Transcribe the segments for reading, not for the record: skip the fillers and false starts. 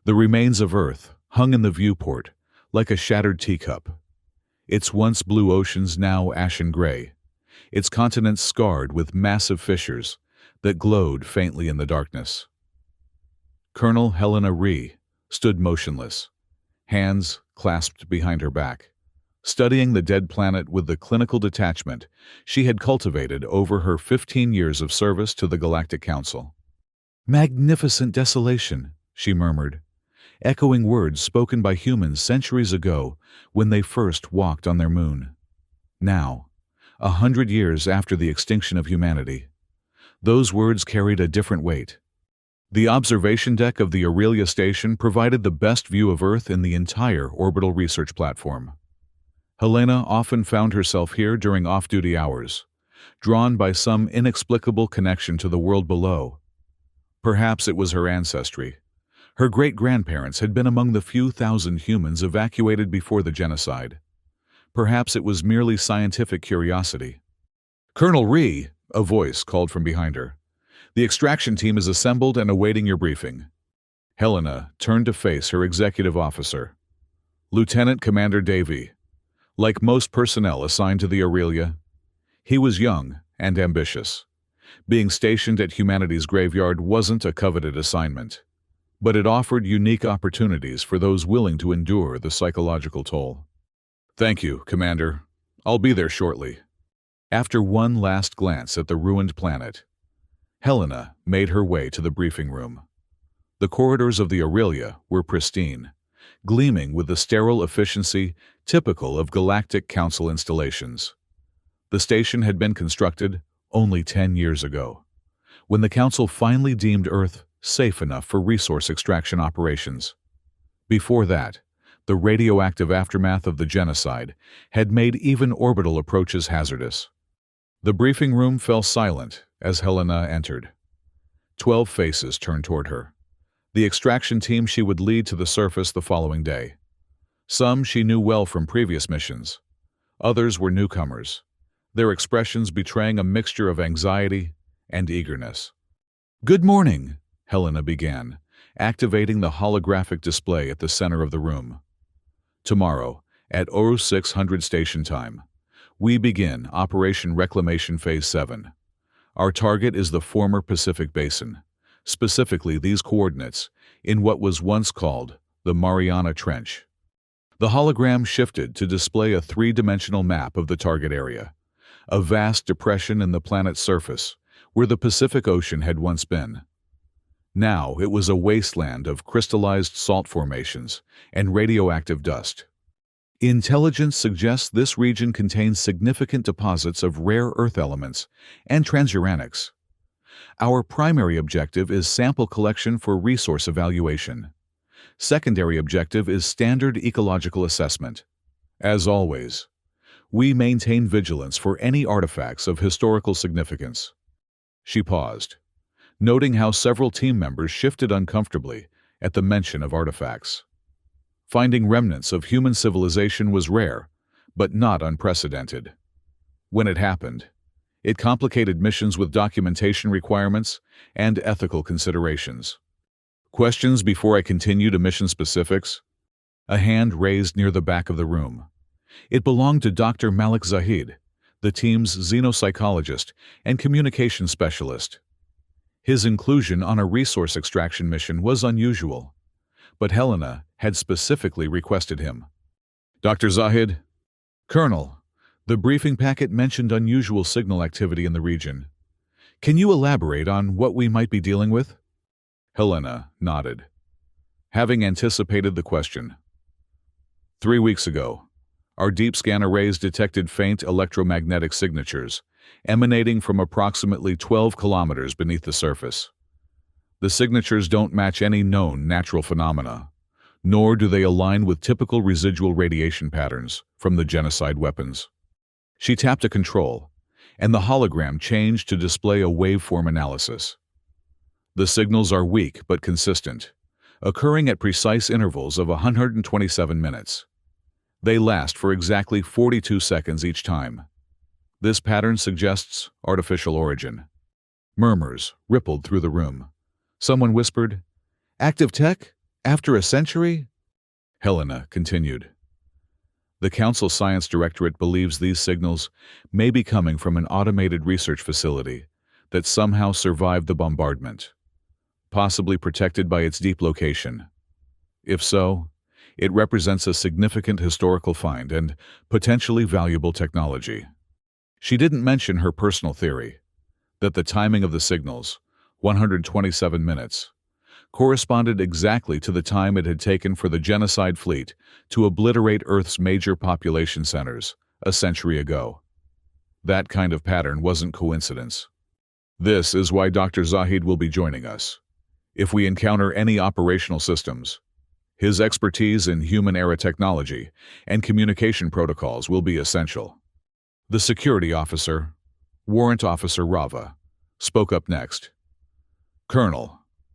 The remains of Earth hung in the viewport like a shattered teacup. Its once blue oceans now ashen gray, its continents scarred with massive fissures that glowed faintly in the darkness. Colonel Helena Rhee stood motionless, hands clasped behind her back, studying the dead planet with the clinical detachment she had cultivated over her 15 years of service to the Galactic Council. "Magnificent desolation," she murmured, echoing words spoken by humans centuries ago when they first walked on their moon. Now, 100 years after the extinction of humanity, those words carried a different weight. The observation deck of the Aurelia station provided the best view of Earth in the entire orbital research platform. Helena often found herself here during off-duty hours, drawn by some inexplicable connection to the world below. Perhaps it was her ancestry. Her great-grandparents had been among the few thousand humans evacuated before the genocide. Perhaps it was merely scientific curiosity. "Colonel Rhee," a voice called from behind her. "The extraction team is assembled and awaiting your briefing." Helena turned to face her executive officer, Lieutenant Commander Davy. Like most personnel assigned to the Aurelia, he was young and ambitious. Being stationed at humanity's graveyard wasn't a coveted assignment, but it offered unique opportunities for those willing to endure the psychological toll. "Thank you, Commander. I'll be there shortly." After one last glance at the ruined planet, Helena made her way to the briefing room. The corridors of the Aurelia were pristine, gleaming with the sterile efficiency typical of Galactic Council installations. The station had been constructed only 10 years ago, when the Council finally deemed Earth safe enough for resource extraction operations. Before that, the radioactive aftermath of the genocide had made even orbital approaches hazardous. The briefing room fell silent as Helena entered. 12 faces turned toward her, the extraction team she would lead to the surface the following day. Some she knew well from previous missions. Others were newcomers, their expressions betraying a mixture of anxiety and eagerness. "Good morning," Helena began, activating the holographic display at the center of the room. "Tomorrow, at 0600 station time, we begin Operation Reclamation Phase 7. Our target is the former Pacific Basin, specifically these coordinates, in what was once called the Mariana Trench." The hologram shifted to display a three-dimensional map of the target area, a vast depression in the planet's surface where the Pacific Ocean had once been. Now it was a wasteland of crystallized salt formations and radioactive dust. Intelligence suggests this region contains significant deposits of rare Earth elements and transuranics. Our primary objective is sample collection for resource evaluation. Secondary objective is standard ecological assessment. As always, we maintain vigilance for any artifacts of historical significance. She paused, noting how several team members shifted uncomfortably at the mention of artifacts. Finding remnants of human civilization was rare, but not unprecedented. When it happened, it complicated missions with documentation requirements and ethical considerations. "Questions before I continue to mission specifics?" A hand raised near the back of the room. It belonged to Dr. Malik Zahid, the team's xenopsychologist and communication specialist. His inclusion on a resource extraction mission was unusual, but Helena had specifically requested him. "Dr. Zahid?" "Colonel, the briefing packet mentioned unusual signal activity in the region. Can you elaborate on what we might be dealing with?" Helena nodded, having anticipated the question. 3 weeks ago, our deep scan arrays detected faint electromagnetic signatures emanating from approximately 12 kilometers beneath the surface. The signatures don't match any known natural phenomena, nor do they align with typical residual radiation patterns from the genocide weapons. She tapped a control, and the hologram changed to display a waveform analysis. The signals are weak but consistent, occurring at precise intervals of 127 minutes. They last for exactly 42 seconds each time. This pattern suggests artificial origin. Murmurs rippled through the room. Someone whispered, "Active tech? After a century? Helena continued. The Council Science Directorate believes these signals may be coming from an automated research facility that somehow survived the bombardment, possibly protected by its deep location. If so, it represents a significant historical find and potentially valuable technology. She didn't mention her personal theory, that the timing of the signals, 127 minutes, corresponded exactly to the time it had taken for the Genocide fleet to obliterate Earth's major population centers a century ago. That kind of pattern wasn't coincidence. This is why Dr. Zahid will be joining us. If we encounter any operational systems, his expertise in human-era technology and communication protocols will be essential. The security officer, Warrant Officer Rava, spoke up next. Colonel,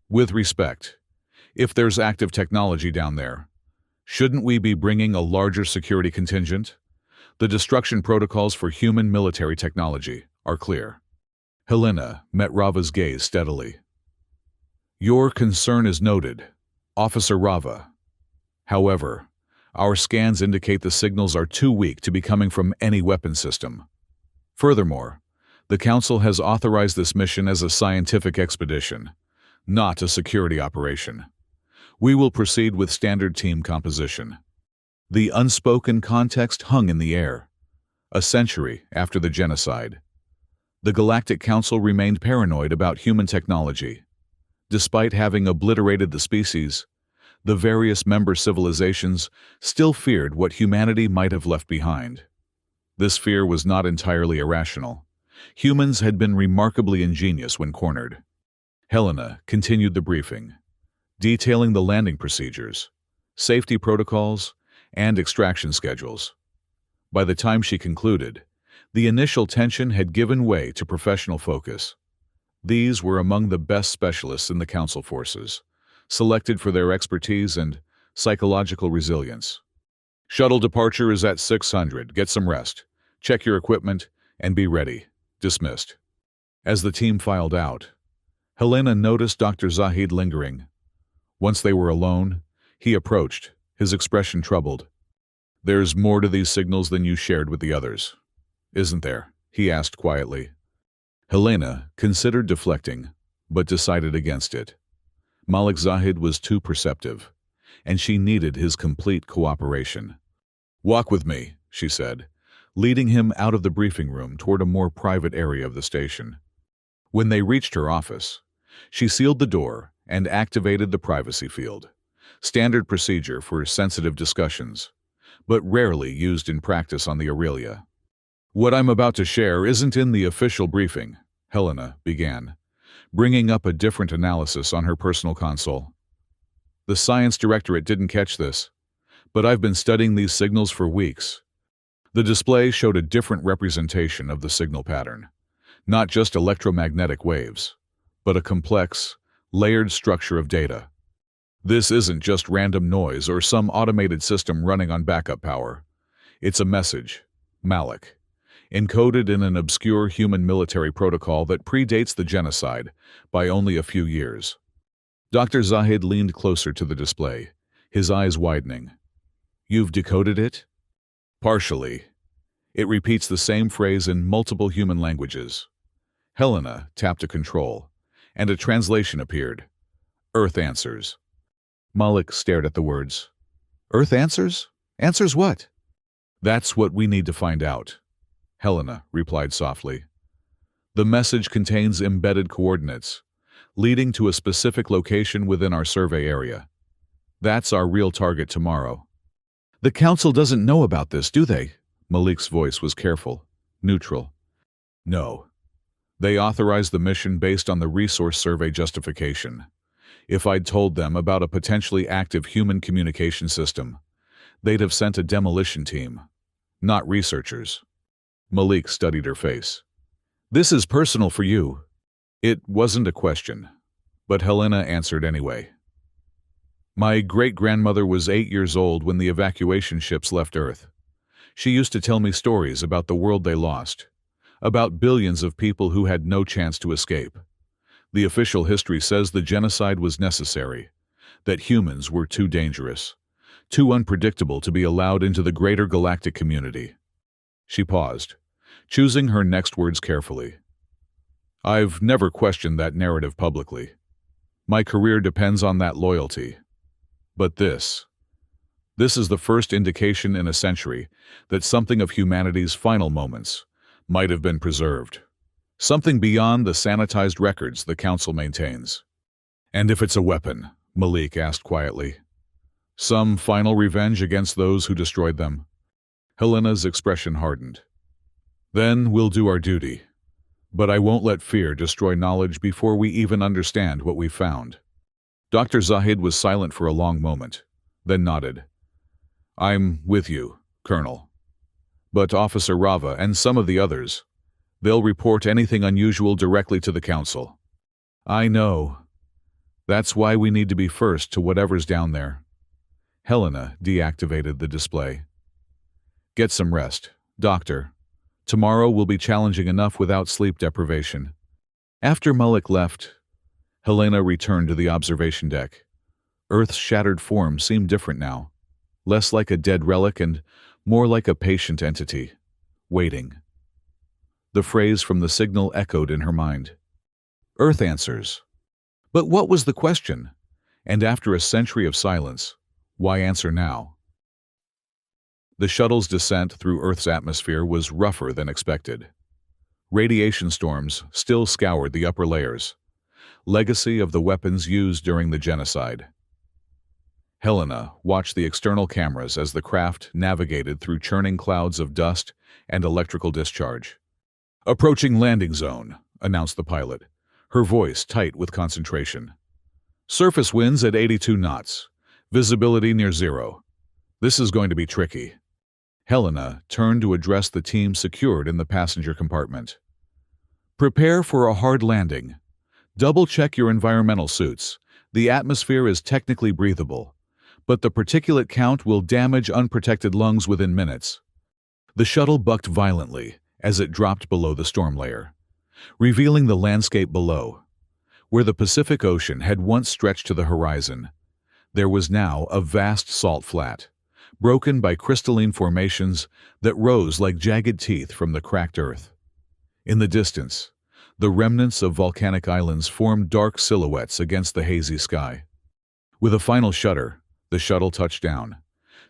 with respect, if there's active technology down there, shouldn't we be bringing a larger security contingent? The destruction protocols for human military technology are clear. Helena met Rava's gaze steadily. Your concern is noted, Officer Rava. However, our scans indicate the signals are too weak to be coming from any weapon system. Furthermore, the Council has authorized this mission as a scientific expedition, not a security operation. We will proceed with standard team composition. The unspoken context hung in the air. A century after the genocide, the Galactic Council remained paranoid about human technology. Despite having obliterated the species, the various member civilizations still feared what humanity might have left behind. This fear was not entirely irrational. Humans had been remarkably ingenious when cornered. Helena continued the briefing, detailing the landing procedures, safety protocols, and extraction schedules. By the time she concluded, the initial tension had given way to professional focus. These were among the best specialists in the Council forces, selected for their expertise and psychological resilience. Shuttle departure is at 600. Get some rest, check your equipment, and be ready. Dismissed. As the team filed out, Helena noticed Dr. Zahid lingering. Once they were alone, he approached, his expression troubled. There's more to these signals than you shared with the others, isn't there? He asked quietly. Helena considered deflecting, but decided against it. Malik Zahid was too perceptive, and she needed his complete cooperation. Walk with me, she said, leading him out of the briefing room toward a more private area of the station. When they reached her office, she sealed the door and activated the privacy field, standard procedure for sensitive discussions, but rarely used in practice on the Aurelia. What I'm about to share isn't in the official briefing, Helena began, bringing up a different analysis on her personal console. The Science Directorate didn't catch this, but I've been studying these signals for weeks. The display showed a different representation of the signal pattern, not just electromagnetic waves, but a complex, layered structure of data. This isn't just random noise or some automated system running on backup power. It's a message, Malik, encoded in an obscure human military protocol that predates the genocide by only a few years. Dr. Zahid leaned closer to the display, his eyes widening. You've decoded it? Partially. It repeats the same phrase in multiple human languages. Helena tapped a control, and a translation appeared. Earth answers. Malik stared at the words. Earth answers? Answers what? That's what we need to find out, Helena replied softly. The message contains embedded coordinates, leading to a specific location within our survey area. That's our real target tomorrow. The Council doesn't know about this, do they? Malik's voice was careful, neutral. No. They authorized the mission based on the resource survey justification. If I'd told them about a potentially active human communication system, they'd have sent a demolition team, not researchers. Malik studied her face. This is personal for you. It wasn't a question, but Helena answered anyway. My great-grandmother was 8 years old when the evacuation ships left Earth. She used to tell me stories about the world they lost, about billions of people who had no chance to escape. The official history says the genocide was necessary, that humans were too dangerous, too unpredictable to be allowed into the greater galactic community. She paused, choosing her next words carefully. I've never questioned that narrative publicly. My career depends on that loyalty. But this is the first indication in a century that something of humanity's final moments might have been preserved. Something beyond the sanitized records the Council maintains. And if it's a weapon, Malik asked quietly. Some final revenge against those who destroyed them? Helena's expression hardened. Then we'll do our duty. But I won't let fear destroy knowledge before we even understand what we've found. Dr. Zahid was silent for a long moment, then nodded. I'm with you, Colonel. But Officer Rava and some of the others, they'll report anything unusual directly to the Council. I know. That's why we need to be first to whatever's down there. Helena deactivated the display. Get some rest, Doctor. Tomorrow will be challenging enough without sleep deprivation. After Malik left, Helena returned to the observation deck. Earth's shattered form seemed different now, less like a dead relic and more like a patient entity, waiting. The phrase from the signal echoed in her mind. Earth answers. But what was the question? And after a century of silence, why answer now? The shuttle's descent through Earth's atmosphere was rougher than expected. Radiation storms still scoured the upper layers, legacy of the weapons used during the genocide. Helena watched the external cameras as the craft navigated through churning clouds of dust and electrical discharge. Approaching landing zone, announced the pilot, her voice tight with concentration. Surface winds at 82 knots, visibility near zero. This is going to be tricky. Helena turned to address the team secured in the passenger compartment. Prepare for a hard landing. Double-check your environmental suits. The atmosphere is technically breathable, but the particulate count will damage unprotected lungs within minutes. The shuttle bucked violently as it dropped below the storm layer, revealing the landscape below. Where the Pacific Ocean had once stretched to the horizon, there was now a vast salt flat, broken by crystalline formations that rose like jagged teeth from the cracked earth. In the distance, the remnants of volcanic islands formed dark silhouettes against the hazy sky. With a final shudder, the shuttle touched down.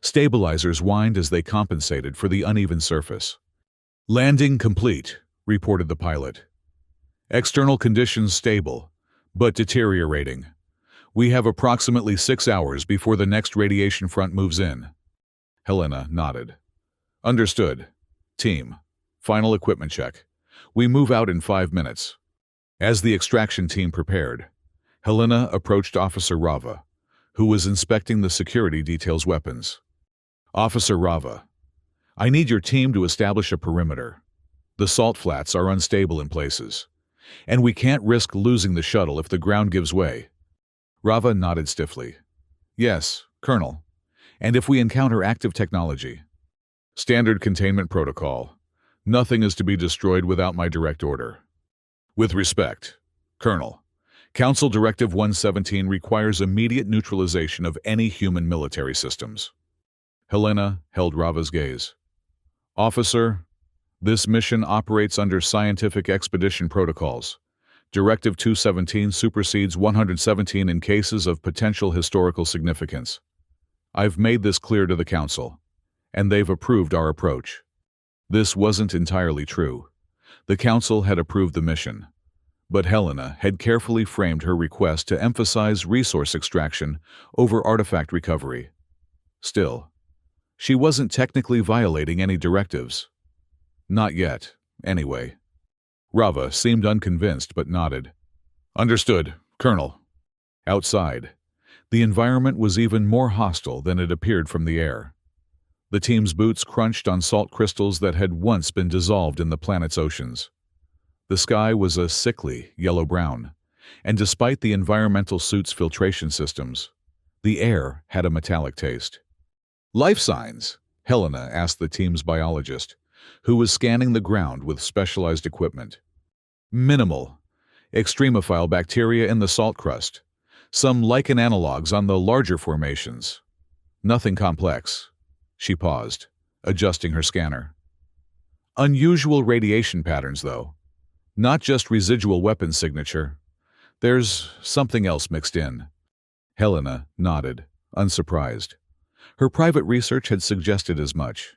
Stabilizers whined as they compensated for the uneven surface. Landing complete, reported the pilot. External conditions stable, but deteriorating. We have approximately 6 hours before the next radiation front moves in. Helena nodded. Understood. Team, final equipment check. We move out in 5 minutes. As the extraction team prepared, Helena approached Officer Rava, who was inspecting the security detail's weapons. Officer Rava, I need your team to establish a perimeter. The salt flats are unstable in places, and we can't risk losing the shuttle if the ground gives way. Rava nodded stiffly. Yes, Colonel. And if we encounter active technology? Standard containment protocol. Nothing is to be destroyed without my direct order. With respect, Colonel, Council Directive 117 requires immediate neutralization of any human military systems. Helena held Rava's gaze. Officer, this mission operates under scientific expedition protocols. Directive 217 supersedes 117 in cases of potential historical significance. I've made this clear to the Council, and they've approved our approach. This wasn't entirely true. The Council had approved the mission, but Helena had carefully framed her request to emphasize resource extraction over artifact recovery. Still, she wasn't technically violating any directives. Not yet, anyway. Rava seemed unconvinced but nodded. Understood, Colonel. Outside, the environment was even more hostile than it appeared from the air. The team's boots crunched on salt crystals that had once been dissolved in the planet's oceans. The sky was a sickly yellow-brown, and despite the environmental suit's filtration systems, the air had a metallic taste. Life signs, Helena asked the team's biologist, who was scanning the ground with specialized equipment. Minimal. Extremophile bacteria in the salt crust. Some lichen analogs on the larger formations. Nothing complex. She paused, adjusting her scanner. Unusual radiation patterns, though. Not just residual weapon signature. There's something else mixed in. Helena nodded, unsurprised. Her private research had suggested as much.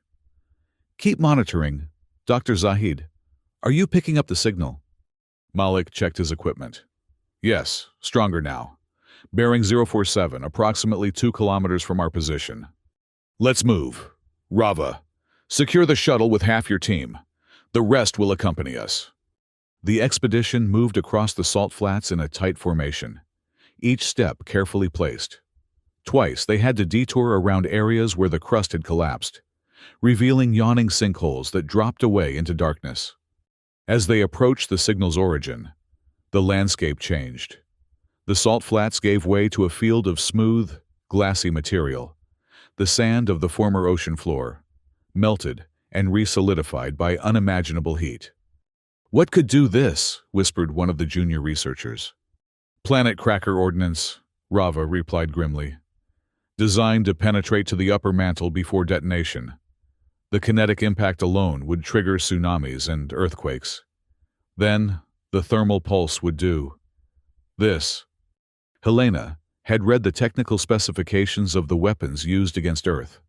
Keep monitoring. Dr. Zahid, are you picking up the signal? Malik checked his equipment. Yes, stronger now. Bearing 047, approximately 2 kilometers from our position. Let's move. Rava, secure the shuttle with half your team. The rest will accompany us. The expedition moved across the salt flats in a tight formation, each step carefully placed. Twice they had to detour around areas where the crust had collapsed, revealing yawning sinkholes that dropped away into darkness. As they approached the signal's origin, the landscape changed. The salt flats gave way to a field of smooth, glassy material, the sand of the former ocean floor, melted and re-solidified by unimaginable heat. What could do this? Whispered one of the junior researchers. Planet cracker ordnance, Rava replied grimly. Designed to penetrate to the upper mantle before detonation. The kinetic impact alone would trigger tsunamis and earthquakes. Then, the thermal pulse would do this. Helena had read the technical specifications of the weapons used against Earth.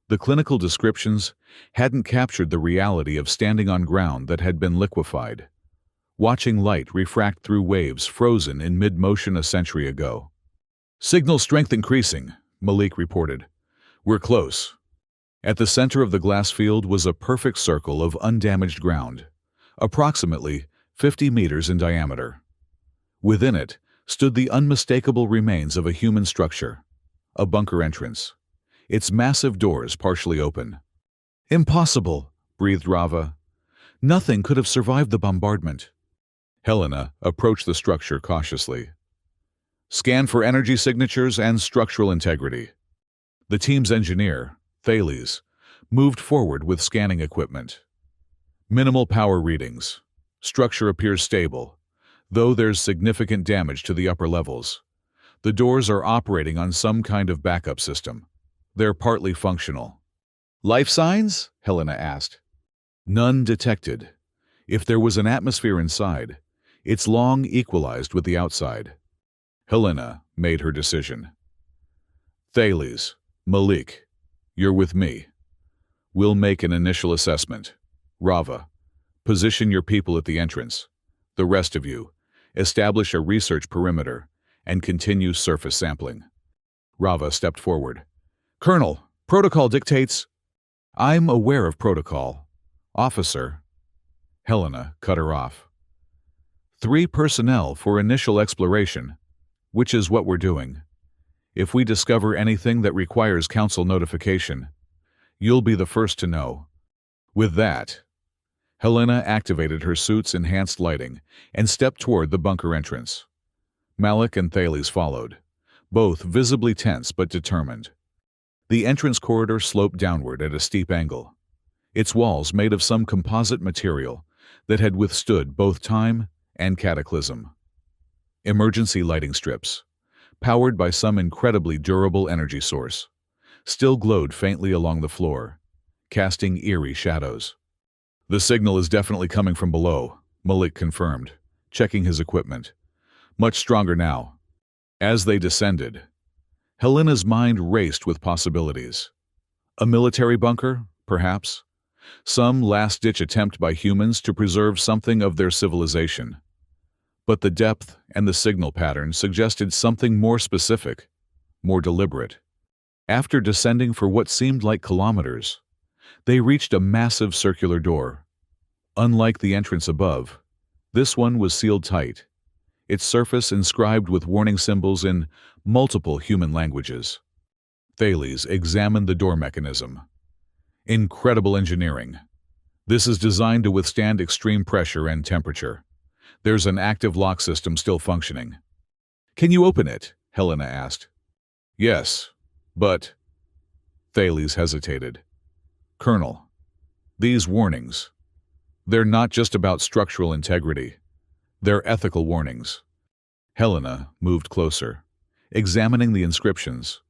The clinical descriptions hadn't captured the reality of standing on ground that had been liquefied, watching light refract through waves frozen in mid-motion a century ago. Signal strength increasing, Malik reported. We're close. At the center of the glass field was a perfect circle of undamaged ground, approximately 50 meters in diameter. Within it stood the unmistakable remains of a human structure, a bunker entrance, its massive doors partially open. Impossible, breathed Rava. Nothing could have survived the bombardment. Helena approached the structure cautiously. Scan for energy signatures and structural integrity. The team's engineer, Thales, moved forward with scanning equipment. Minimal power readings. Structure appears stable, though there's significant damage to the upper levels. The doors are operating on some kind of backup system. They're partly functional. Life signs? Helena asked. None detected. If there was an atmosphere inside, it's long equalized with the outside. Helena made her decision. Thales, Malik, you're with me. We'll make an initial assessment. Rava, position your people at the entrance. The rest of you, establish a research perimeter and continue surface sampling. Rava stepped forward. Colonel, protocol dictates. I'm aware of protocol. Officer. Helena cut her off. 3 personnel for initial exploration, which is what we're doing. If we discover anything that requires council notification, you'll be the first to know. With that, Helena activated her suit's enhanced lighting and stepped toward the bunker entrance. Malik and Thales followed, both visibly tense but determined. The entrance corridor sloped downward at a steep angle, its walls made of some composite material that had withstood both time and cataclysm. Emergency lighting strips, powered by some incredibly durable energy source, still glowed faintly along the floor, casting eerie shadows. The signal is definitely coming from below, Malik confirmed, checking his equipment. Much stronger now. As they descended, Helena's mind raced with possibilities. A military bunker, perhaps? Some last-ditch attempt by humans to preserve something of their civilization. But the depth and the signal pattern suggested something more specific, more deliberate. After descending for what seemed like kilometers, they reached a massive circular door. Unlike the entrance above, this one was sealed tight, its surface inscribed with warning symbols in multiple human languages. Thales examined the door mechanism. Incredible engineering. This is designed to withstand extreme pressure and temperature. There's an active lock system still functioning. Can you open it? Helena asked. Yes, but... Thales hesitated. Colonel, these warnings, they're not just about structural integrity. They're ethical warnings. Helena moved closer. examining the inscriptions.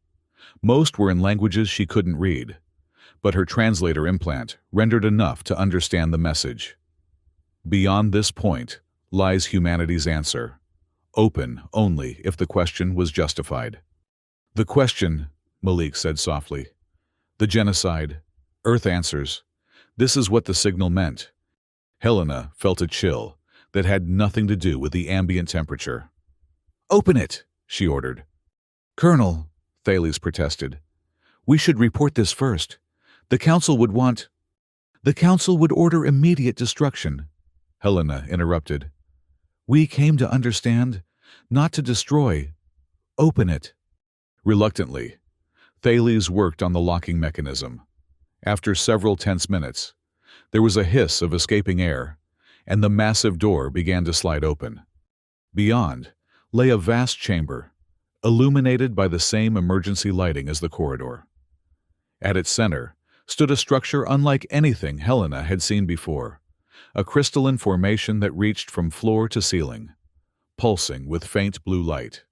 Most were in languages she couldn't read, but her translator implant rendered enough to understand the message. Beyond this point lies humanity's answer, open only if the question was justified. The question, Malik said softly. The genocide. Earth answers. This is what the signal meant. Helena felt a chill that had nothing to do with the ambient temperature. Open it, she ordered. Colonel, Thales protested. We should report this first. The Council would order immediate destruction, Helena interrupted. We came to understand, not to destroy. Open it. Reluctantly, Thales worked on the locking mechanism. After several tense minutes, there was a hiss of escaping air, and the massive door began to slide open. Beyond lay a vast chamber, illuminated by the same emergency lighting as the corridor. At its center stood a structure unlike anything Helena had seen before, a crystalline formation that reached from floor to ceiling, pulsing with faint blue light.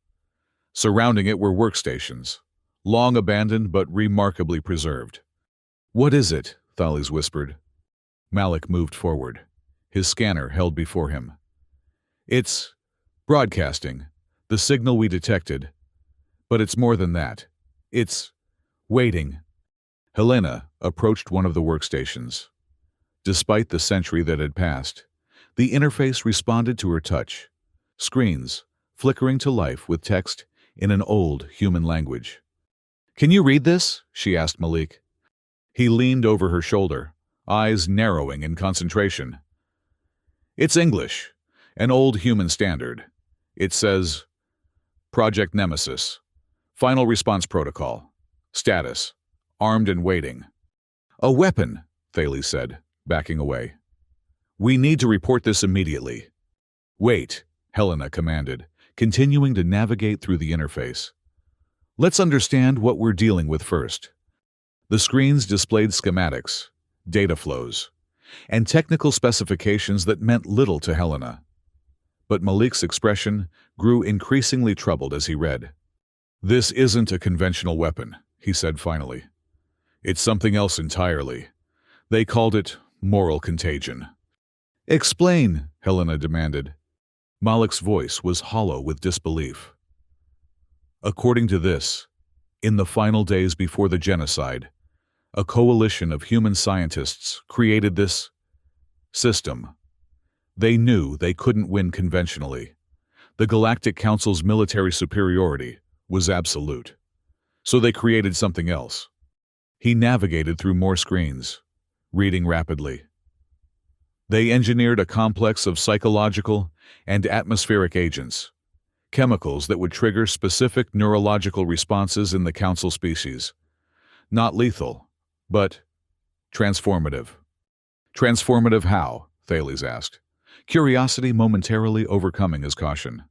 Surrounding it were workstations, long abandoned but remarkably preserved. What is it? Thales whispered. Malik moved forward, his scanner held before him. It's broadcasting, the signal we detected. But it's more than that. It's waiting. Helena approached one of the workstations. Despite the century that had passed, the interface responded to her touch, screens flickering to life with text in an old human language. Can you read this? She asked Malik. He leaned over her shoulder, eyes narrowing in concentration. It's English, an old human standard. It says, Project Nemesis, Final Response Protocol, Status, Armed and Waiting. A weapon, Thales said, backing away. We need to report this immediately. Wait, Helena commanded, continuing to navigate through the interface. Let's understand what we're dealing with first. The screens displayed schematics, data flows, and technical specifications that meant little to Helena. But Malik's expression grew increasingly troubled as he read. This isn't a conventional weapon, he said finally. It's something else entirely. They called it moral contagion. Explain, Helena demanded. Malik's voice was hollow with disbelief. According to this, in the final days before the genocide, a coalition of human scientists created this system. They knew they couldn't win conventionally. The Galactic Council's military superiority was absolute. So they created something else. He navigated through more screens, reading rapidly. They engineered a complex of psychological and atmospheric agents, chemicals that would trigger specific neurological responses in the Council species. Not lethal, but transformative. Transformative how? Thales asked, curiosity momentarily overcoming his caution.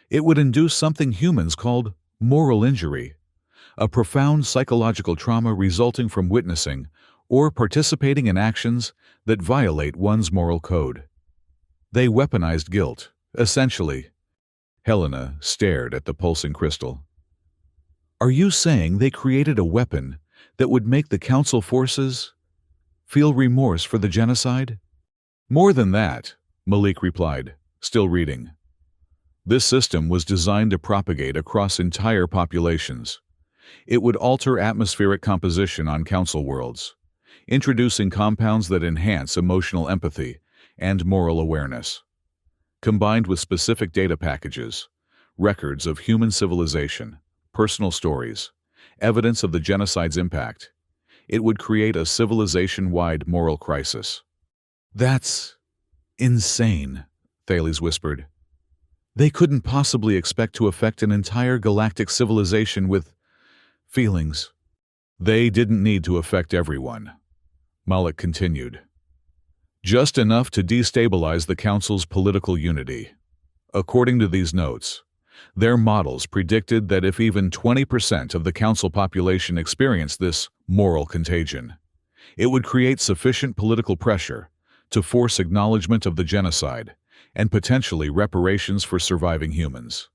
It would induce something humans called moral injury, a profound psychological trauma resulting from witnessing or participating in actions that violate one's moral code. They weaponized guilt, essentially. Helena stared at the pulsing crystal. Are you saying they created a weapon that would make the Council forces feel remorse for the genocide? More than that, Malik replied, still reading. This system was designed to propagate across entire populations. It would alter atmospheric composition on Council worlds, introducing compounds that enhance emotional empathy and moral awareness. Combined with specific data packages, records of human civilization, personal stories, evidence of the genocide's impact, it would create a civilization-wide moral crisis. That's insane, Thales whispered. They couldn't possibly expect to affect an entire galactic civilization with feelings. They didn't need to affect everyone, Malik continued. Just enough to destabilize the Council's political unity. According to these notes, their models predicted that if even 20% of the Council population experienced this moral contagion, it would create sufficient political pressure to force acknowledgement of the genocide and potentially reparations for surviving humans.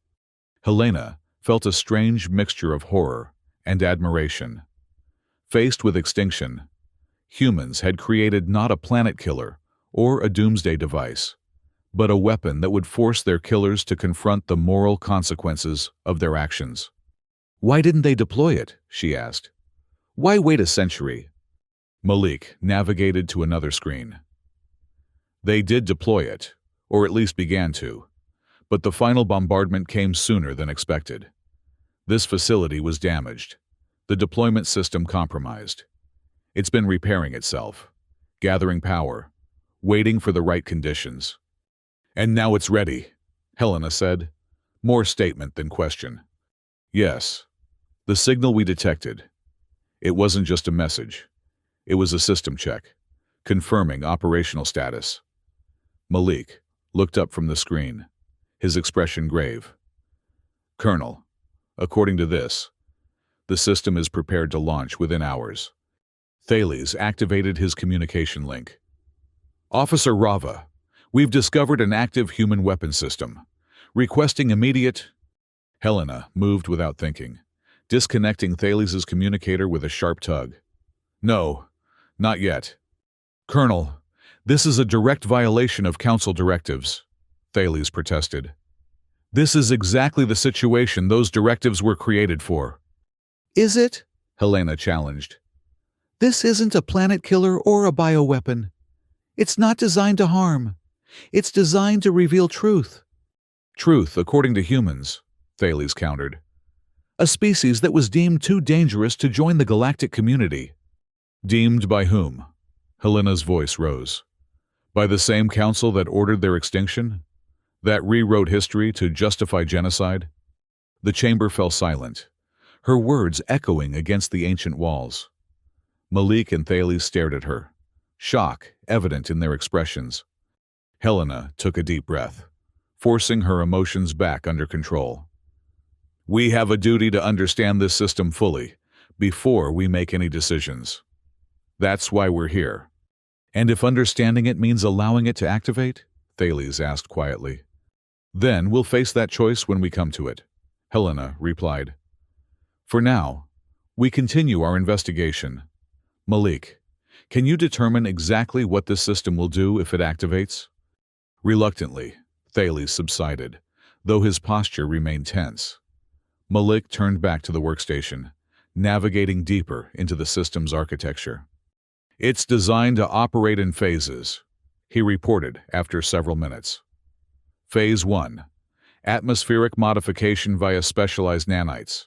Helena felt a strange mixture of horror and admiration. Faced with extinction, humans had created not a planet killer or a doomsday device, but a weapon that would force their killers to confront the moral consequences of their actions. "Why didn't they deploy it?" she asked. "Why wait a century?" Malik navigated to another screen. They did deploy it, or at least began to, but the final bombardment came sooner than expected. This facility was damaged, the deployment system compromised. It's been repairing itself, gathering power, waiting for the right conditions. "And now it's ready," Helena said, more statement than question. "Yes, the signal we detected. It wasn't just a message. It was a system check, confirming operational status." Malik looked up from the screen, his expression grave. "Colonel, according to this, the system is prepared to launch within hours." Thales activated his communication link. "Officer Rava, we've discovered an active human weapon system. Requesting immediate—" Helena moved without thinking, disconnecting Thales' communicator with a sharp tug. "No, not yet." "Colonel, this is a direct violation of Council directives," Thales protested. "This is exactly the situation those directives were created for." "Is it?" Helena challenged. "This isn't a planet killer or a bioweapon. It's not designed to harm. It's designed to reveal truth." "Truth according to humans," Thales countered. "A species that was deemed too dangerous to join the galactic community." "Deemed by whom?" Helena's voice rose. "By the same council that ordered their extinction? That rewrote history to justify genocide?" The chamber fell silent, her words echoing against the ancient walls. Malik and Thales stared at her, shock evident in their expressions. Helena took a deep breath, forcing her emotions back under control. "We have a duty to understand this system fully, before we make any decisions. That's why we're here." "And if understanding it means allowing it to activate?" Thales asked quietly. "Then we'll face that choice when we come to it," Helena replied. "For now, we continue our investigation. Malik, can you determine exactly what this system will do if it activates?" Reluctantly, Thales subsided, though his posture remained tense. Malik turned back to the workstation, navigating deeper into the system's architecture. "It's designed to operate in phases," he reported after several minutes. Phase 1. Atmospheric modification via specialized nanites,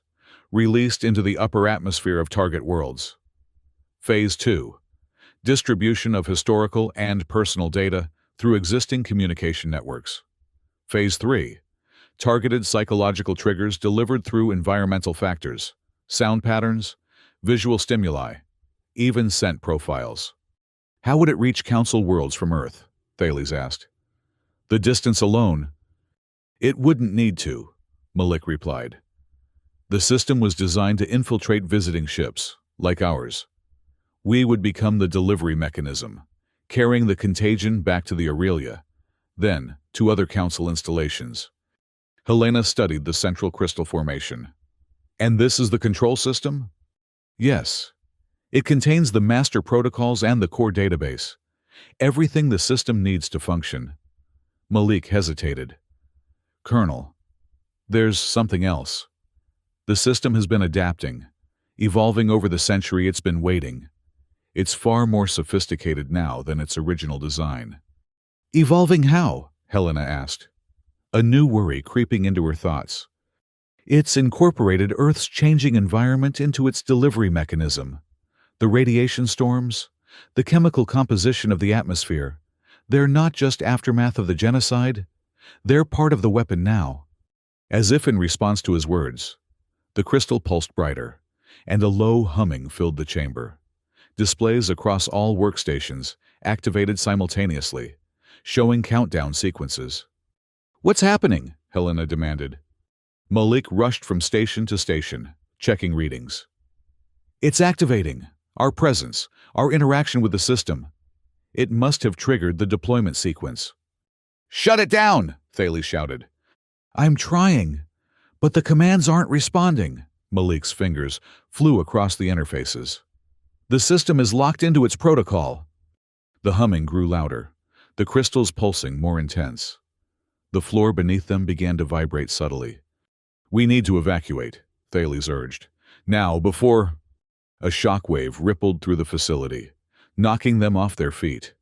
released into the upper atmosphere of target worlds. Phase 2. Distribution of historical and personal data through existing communication networks. Phase 3. Targeted psychological triggers delivered through environmental factors, sound patterns, visual stimuli, even scent profiles. "How would it reach Council worlds from Earth?" Thales asked. "The distance alone." "It wouldn't need to," Malik replied. "The system was designed to infiltrate visiting ships, like ours. We would become the delivery mechanism, carrying the contagion back to the Aurelia, then to other Council installations." Helena studied the central crystal formation. "And this is the control system?" "Yes. It contains the master protocols and the core database. Everything the system needs to function." Malik hesitated. "Colonel, there's something else. The system has been adapting, evolving over the century it's been waiting. It's far more sophisticated now than its original design." "Evolving how?" Helena asked, a new worry creeping into her thoughts. "It's incorporated Earth's changing environment into its delivery mechanism. The radiation storms, the chemical composition of the atmosphere, they're not just aftermath of the genocide. They're part of the weapon now." As if in response to his words, the crystal pulsed brighter, and a low humming filled the chamber. Displays across all workstations activated simultaneously, showing countdown sequences. "What's happening?" Helena demanded. Malik rushed from station to station, checking readings. "It's activating. Our presence, our interaction with the system. It must have triggered the deployment sequence." "Shut it down!" Thales shouted. "I'm trying, But the commands aren't responding. Malik's fingers flew across the interfaces. The system is locked into its protocol. The humming grew louder, the crystals pulsing more intense. The floor beneath them began to vibrate subtly. "We need to evacuate," Thales urged. "Now, before—" A shockwave rippled through the facility, knocking them off their feet.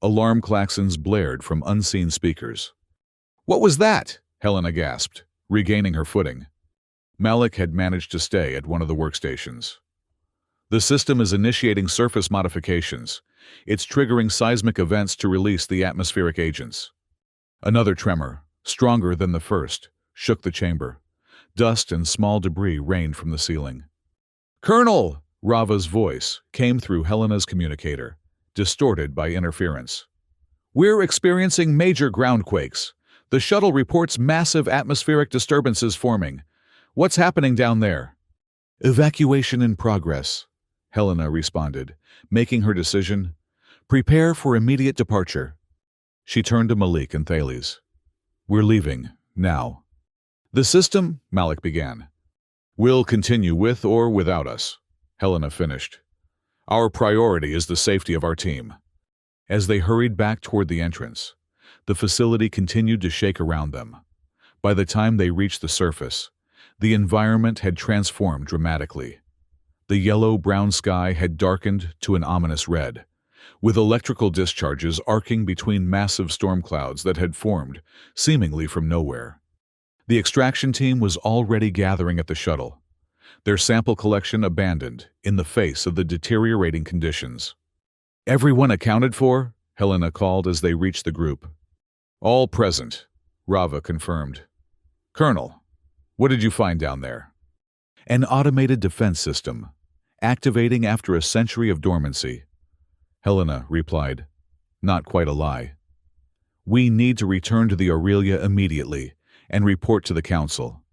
Alarm klaxons blared from unseen speakers. "What was that?" Helena gasped, regaining her footing. Malik had managed to stay at one of the workstations. "The system is initiating surface modifications. It's triggering seismic events to release the atmospheric agents." Another tremor, stronger than the first, shook the chamber. Dust and small debris rained from the ceiling. "Colonel!" Rava's voice came through Helena's communicator, distorted by interference. "We're experiencing major groundquakes. The shuttle reports massive atmospheric disturbances forming. What's happening down there?" "Evacuation in progress," Helena responded, making her decision. "Prepare for immediate departure." She turned to Malik and Thales. "We're leaving, now." "The system," Malik began, "will continue with or without us," Helena finished. "Our priority is the safety of our team." As they hurried back toward the entrance, the facility continued to shake around them. By the time they reached the surface, the environment had transformed dramatically. The yellow-brown sky had darkened to an ominous red, with electrical discharges arcing between massive storm clouds that had formed, seemingly from nowhere. The extraction team was already gathering at the shuttle, their sample collection abandoned in the face of the deteriorating conditions. "Everyone accounted for?" Helena called as they reached the group. "All present," Rava confirmed. "Colonel, what did you find down there?" "An automated defense system, activating after a century of dormancy," Helena replied, not quite a lie. "We need to return to the Aurelia immediately and report to the Council."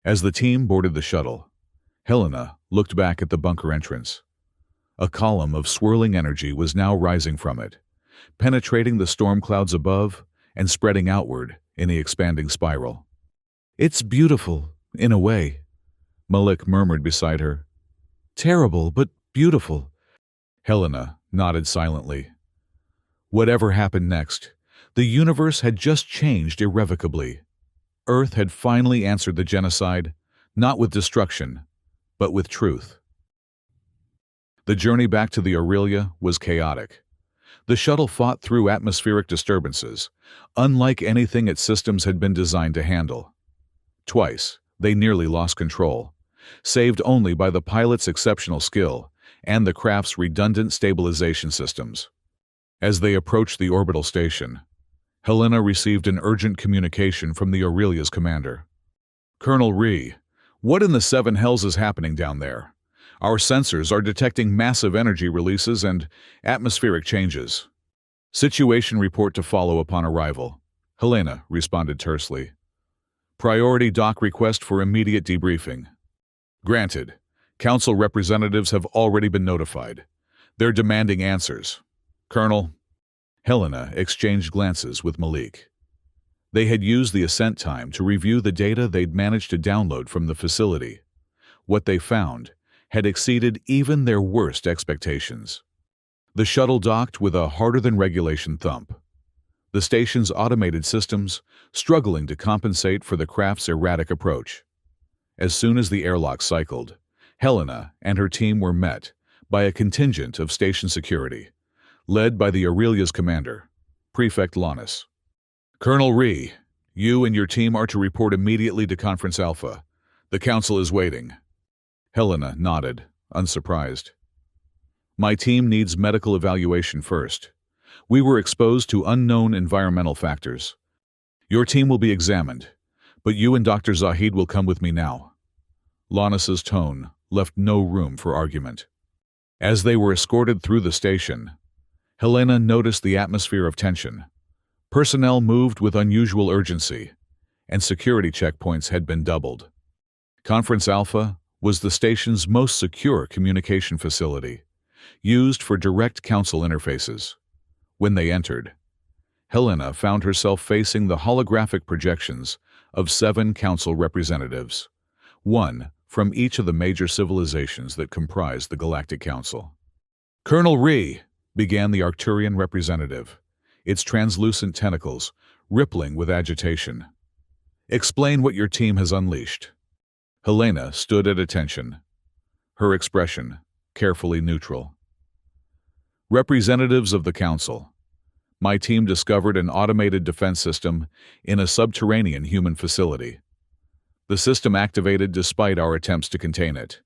As the team boarded the shuttle, Helena looked back at the bunker entrance. A column of swirling energy was now rising from it, penetrating the storm clouds above and spreading outward in the expanding spiral. "It's beautiful, in a way," Malik murmured beside her. "Terrible, but beautiful." Helena nodded silently. Whatever happened next, the universe had just changed irrevocably. Earth had finally answered the genocide, not with destruction, but with truth. The journey back to the Aurelia was chaotic. The shuttle fought through atmospheric disturbances, unlike anything its systems had been designed to handle. Twice, they nearly lost control, saved only by the pilot's exceptional skill and the craft's redundant stabilization systems. As they approached the orbital station, Helena received an urgent communication from the Aurelia's commander. "Colonel Ree, what in the seven hells is happening down there? Our sensors are detecting massive energy releases and atmospheric changes." "Situation report to follow upon arrival," Helena responded tersely. "Priority dock request for immediate debriefing." "Granted. Council representatives have already been notified. They're demanding answers." "Colonel." Helena exchanged glances with Malik. They had used the ascent time to review the data they'd managed to download from the facility. What they found had exceeded even their worst expectations. The shuttle docked with a harder-than-regulation thump. The station's automated systems struggling to compensate for the craft's erratic approach. As soon as the airlock cycled, Helena and her team were met by a contingent of station security, led by the Aurelia's commander, Prefect Lanus. "Colonel Ree, you and your team are to report immediately to Conference Alpha. The Council is waiting." Helena nodded, unsurprised. "My team needs medical evaluation first. We were exposed to unknown environmental factors. Your team will be examined, but you and Dr. Zahid will come with me now." Lanus's tone left no room for argument. As they were escorted through the station, Helena noticed the atmosphere of tension. Personnel moved with unusual urgency, and security checkpoints had been doubled. Conference Alpha was the station's most secure communication facility, used for direct council interfaces. When they entered, Helena found herself facing the holographic projections of 7 council representatives, 1 from each of the major civilizations that comprise the Galactic Council. "Colonel Ree," began the Arcturian representative, its translucent tentacles rippling with agitation. "Explain what your team has unleashed." Helena stood at attention, her expression carefully neutral. "Representatives of the Council, my team discovered an automated defense system in a subterranean human facility. The system activated despite our attempts to contain it.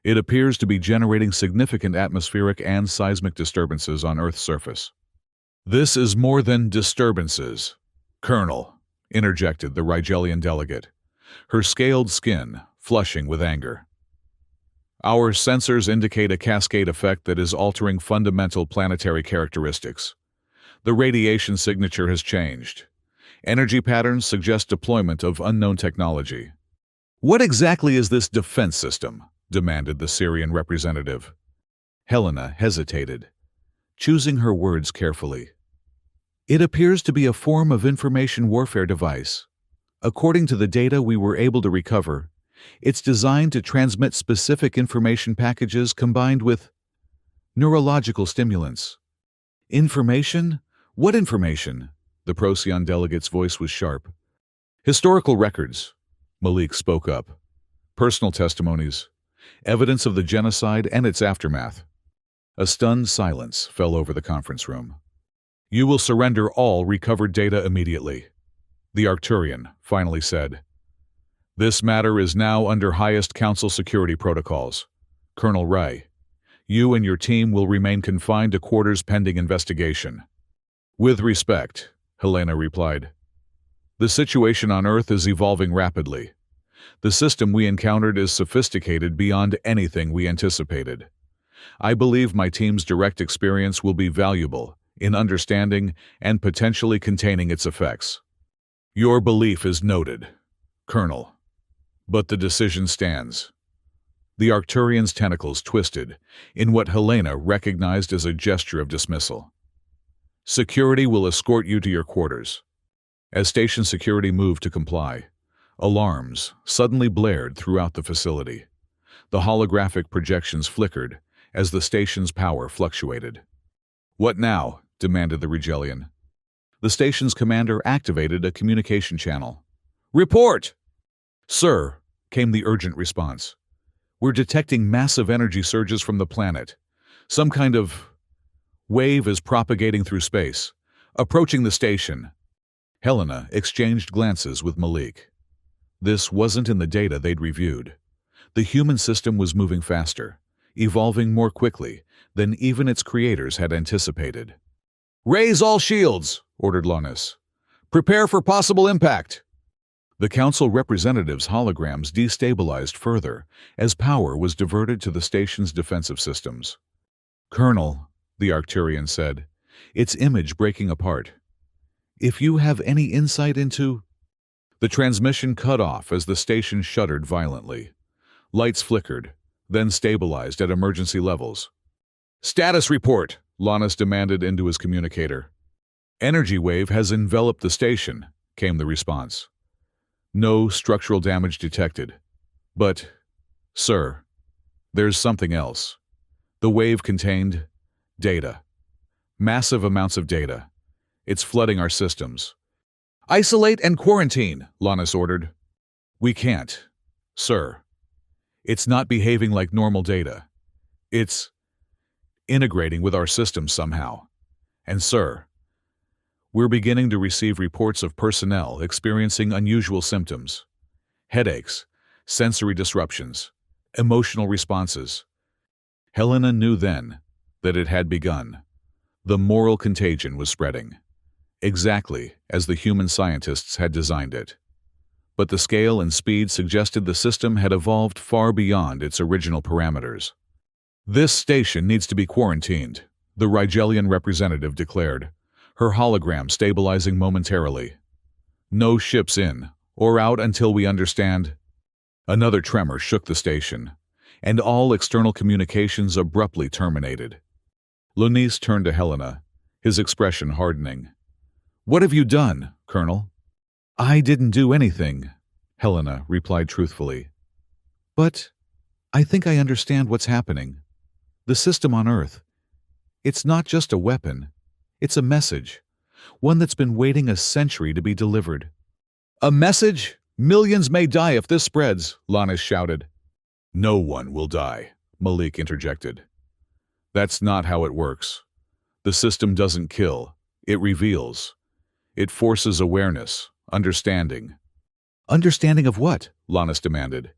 It appears to be generating significant atmospheric and seismic disturbances on Earth's surface." "This is more than disturbances, Colonel," interjected the Rigelian delegate, her scaled skin flushing with anger. "Our sensors indicate a cascade effect that is altering fundamental planetary characteristics. The radiation signature has changed. Energy patterns suggest deployment of unknown technology." "What exactly is this defense system?" demanded the Syrian representative. Helena hesitated, choosing her words carefully. "It appears to be a form of information warfare device. According to the data we were able to recover, it's designed to transmit specific information packages combined with neurological stimulants." "Information? What information?" The Procyon delegate's voice was sharp. "Historical records," Malik spoke up. "Personal testimonies, evidence of the genocide and its aftermath." A stunned silence fell over the conference room. "You will surrender all recovered data immediately," the Arcturian finally said. "This matter is now under highest council security protocols. Colonel Rai, you and your team will remain confined to quarters pending investigation." "With respect," Helena replied. "The situation on Earth is evolving rapidly. The system we encountered is sophisticated beyond anything we anticipated. I believe my team's direct experience will be valuable in understanding and potentially containing its effects." "Your belief is noted, Colonel. But the decision stands." The Arcturian's tentacles twisted in what Helena recognized as a gesture of dismissal. "Security will escort you to your quarters." As station security moved to comply, alarms suddenly blared throughout the facility. The holographic projections flickered as the station's power fluctuated. "What now?" demanded the Rigelian. The station's commander activated a communication channel. "Report!" "Sir," came the urgent response. "We're detecting massive energy surges from the planet. Some kind of wave is propagating through space, approaching the station." Helena exchanged glances with Malik. This wasn't in the data they'd reviewed. The human system was moving faster, evolving more quickly than even its creators had anticipated. "Raise all shields," ordered Lonis. "Prepare for possible impact." The council representatives' holograms destabilized further as power was diverted to the station's defensive systems. "Colonel," the Arcturian said, its image breaking apart. "If you have any insight into—" The transmission cut off as the station shuddered violently. Lights flickered, then stabilized at emergency levels. "Status report," Lonis demanded into his communicator. "Energy wave has enveloped the station," came the response. "No structural damage detected. But, sir, there's something else. The wave contained data. Massive amounts of data. It's flooding our systems." "Isolate and quarantine," Lonis ordered. "We can't, sir. It's not behaving like normal data. It's integrating with our systems somehow. And, sir, we're beginning to receive reports of personnel experiencing unusual symptoms. Headaches, sensory disruptions, emotional responses." Helena knew then that it had begun. The moral contagion was spreading, exactly as the human scientists had designed it. But the scale and speed suggested the system had evolved far beyond its original parameters. "This station needs to be quarantined," the Rigelian representative declared, her hologram stabilizing momentarily. "No ships in or out until we understand." Another tremor shook the station, and all external communications abruptly terminated. Lonis turned to Helena, his expression hardening. "What have you done, Colonel?" I didn't do anything, Helena replied truthfully. But I think I understand what's happening. The system on Earth, it's not just a weapon. It's a message, one that's been waiting a century to be delivered. A message? Millions may die if this spreads, Lannis shouted. No one will die, Malik interjected. That's not how it works. The system doesn't kill, it reveals. It forces awareness, understanding. Understanding of what? Lannis demanded.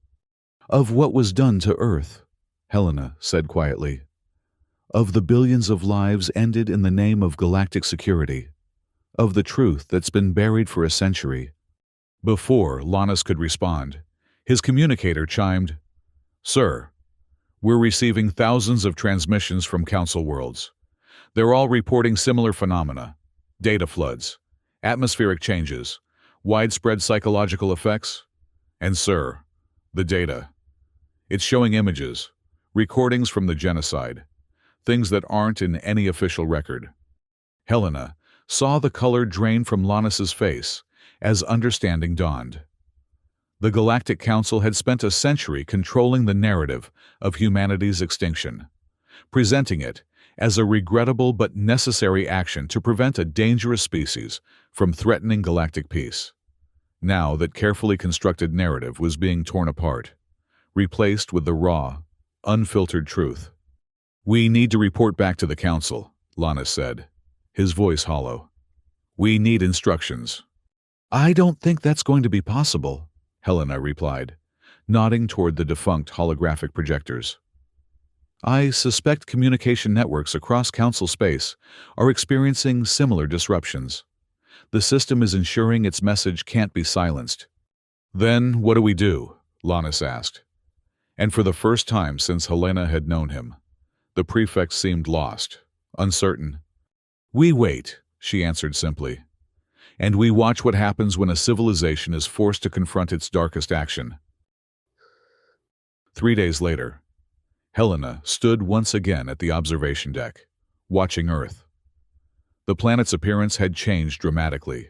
Of what was done to Earth, Helena said quietly. Of the billions of lives ended in the name of galactic security. Of the truth that's been buried for a century. Before Lannis could respond, his communicator chimed, Sir, we're receiving thousands of transmissions from Council worlds. They're all reporting similar phenomena, data floods, atmospheric changes, widespread psychological effects, and sir, the data. It's showing images, recordings from the genocide, things that aren't in any official record. Helena saw the color drain from Lannis's face as understanding dawned. The Galactic Council had spent a century controlling the narrative of humanity's extinction, presenting it as a regrettable but necessary action to prevent a dangerous species from threatening galactic peace. Now that carefully constructed narrative was being torn apart, replaced with the raw, unfiltered truth. We need to report back to the Council, Lannis said, his voice hollow. We need instructions. I don't think that's going to be possible, Helena replied, nodding toward the defunct holographic projectors. I suspect communication networks across Council space are experiencing similar disruptions. The system is ensuring its message can't be silenced. Then what do we do? Lannis asked. And for the first time since Helena had known him, the prefect seemed lost, uncertain. We wait, she answered simply. And we watch what happens when a civilization is forced to confront its darkest action. 3 days later, Helena stood once again at the observation deck, watching Earth. The planet's appearance had changed dramatically.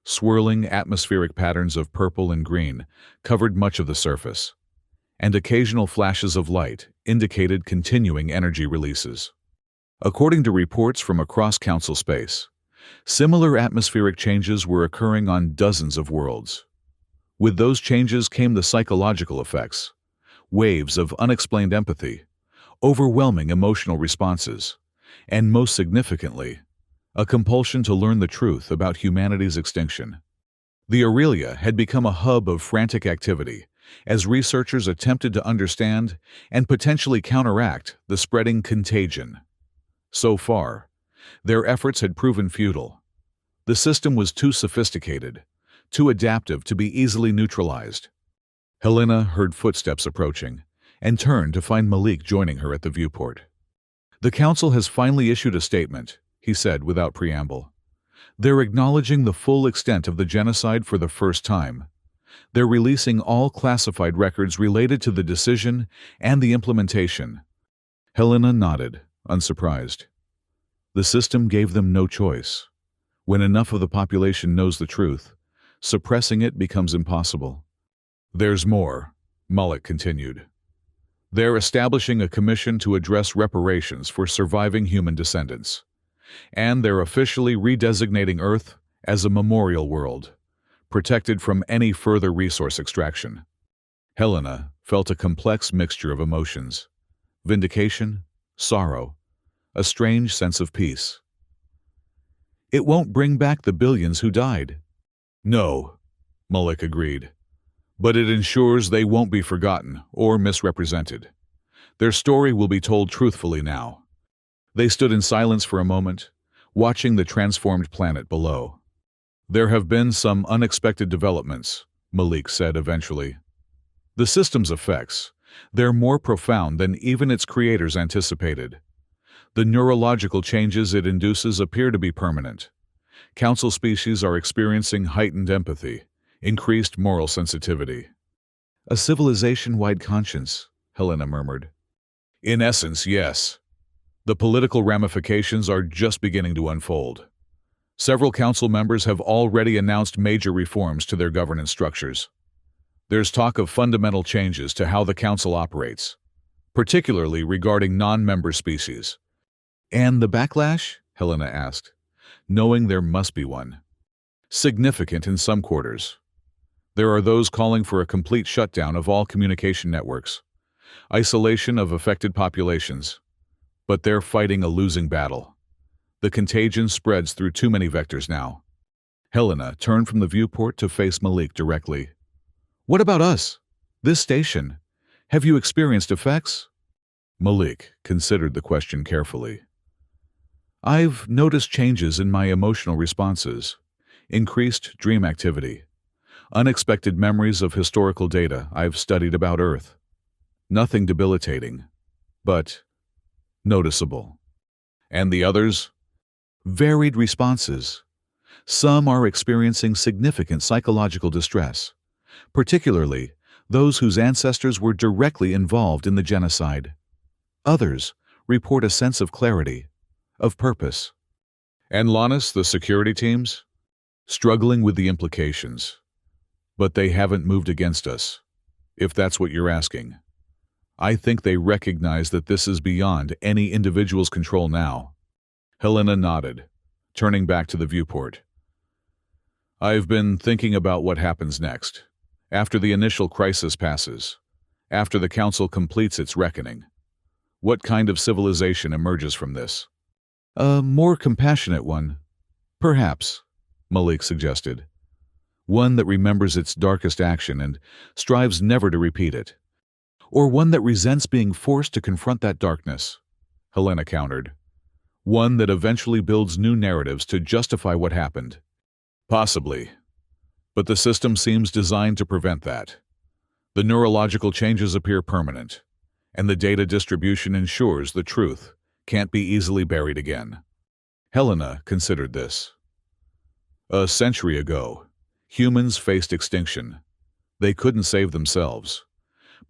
Swirling atmospheric patterns of purple and green covered much of the surface, and occasional flashes of light indicated continuing energy releases. According to reports from across Council space, similar atmospheric changes were occurring on dozens of worlds. With those changes came the psychological effects, waves of unexplained empathy, overwhelming emotional responses, and most significantly, a compulsion to learn the truth about humanity's extinction. The Aurelia had become a hub of frantic activity as researchers attempted to understand and potentially counteract the spreading contagion. So far, their efforts had proven futile. The system was too sophisticated, too adaptive to be easily neutralized. Helena heard footsteps approaching and turned to find Malik joining her at the viewport. The Council has finally issued a statement, he said without preamble. They're acknowledging the full extent of the genocide for the first time. They're releasing all classified records related to the decision and the implementation. Helena nodded, unsurprised. The system gave them no choice. When enough of the population knows the truth, suppressing it becomes impossible. There's more, Malik continued. They're establishing a commission to address reparations for surviving human descendants. And they're officially redesignating Earth as a memorial world, protected from any further resource extraction. Helena felt a complex mixture of emotions: vindication, sorrow, a strange sense of peace. It won't bring back the billions who died. No, Malik agreed. But it ensures they won't be forgotten or misrepresented. Their story will be told truthfully now. They stood in silence for a moment, watching the transformed planet below. There have been some unexpected developments, Malik said eventually. The system's effects, they're more profound than even its creators anticipated. The neurological changes it induces appear to be permanent. Council species are experiencing heightened empathy, increased moral sensitivity. A civilization-wide conscience, Helena murmured. In essence, yes. The political ramifications are just beginning to unfold. Several council members have already announced major reforms to their governance structures. There's talk of fundamental changes to how the council operates, particularly regarding non-member species. And the backlash? Helena asked, knowing there must be one. Significant in some quarters. There are those calling for a complete shutdown of all communication networks, isolation of affected populations. But they're fighting a losing battle. The contagion spreads through too many vectors now. Helena turned from the viewport to face Malik directly. What about us? This station? Have you experienced effects? Malik considered the question carefully. I've noticed changes in my emotional responses, increased dream activity, unexpected memories of historical data I've studied about Earth. Nothing debilitating, but noticeable. And the others? Varied responses. Some are experiencing significant psychological distress, particularly those whose ancestors were directly involved in the genocide. Others report a sense of clarity, of purpose. And Lannis, the security teams? Struggling with the implications. But they haven't moved against us, if that's what you're asking. I think they recognize that this is beyond any individual's control now. Helena nodded, turning back to the viewport. I've been thinking about what happens next, after the initial crisis passes, after the Council completes its reckoning. What kind of civilization emerges from this? A more compassionate one, perhaps, Malik suggested. One that remembers its darkest action and strives never to repeat it. Or one that resents being forced to confront that darkness, Helena countered. One that eventually builds new narratives to justify what happened. Possibly. But the system seems designed to prevent that. The neurological changes appear permanent, and the data distribution ensures the truth can't be easily buried again. Helena considered this. A century ago, humans faced extinction. They couldn't save themselves,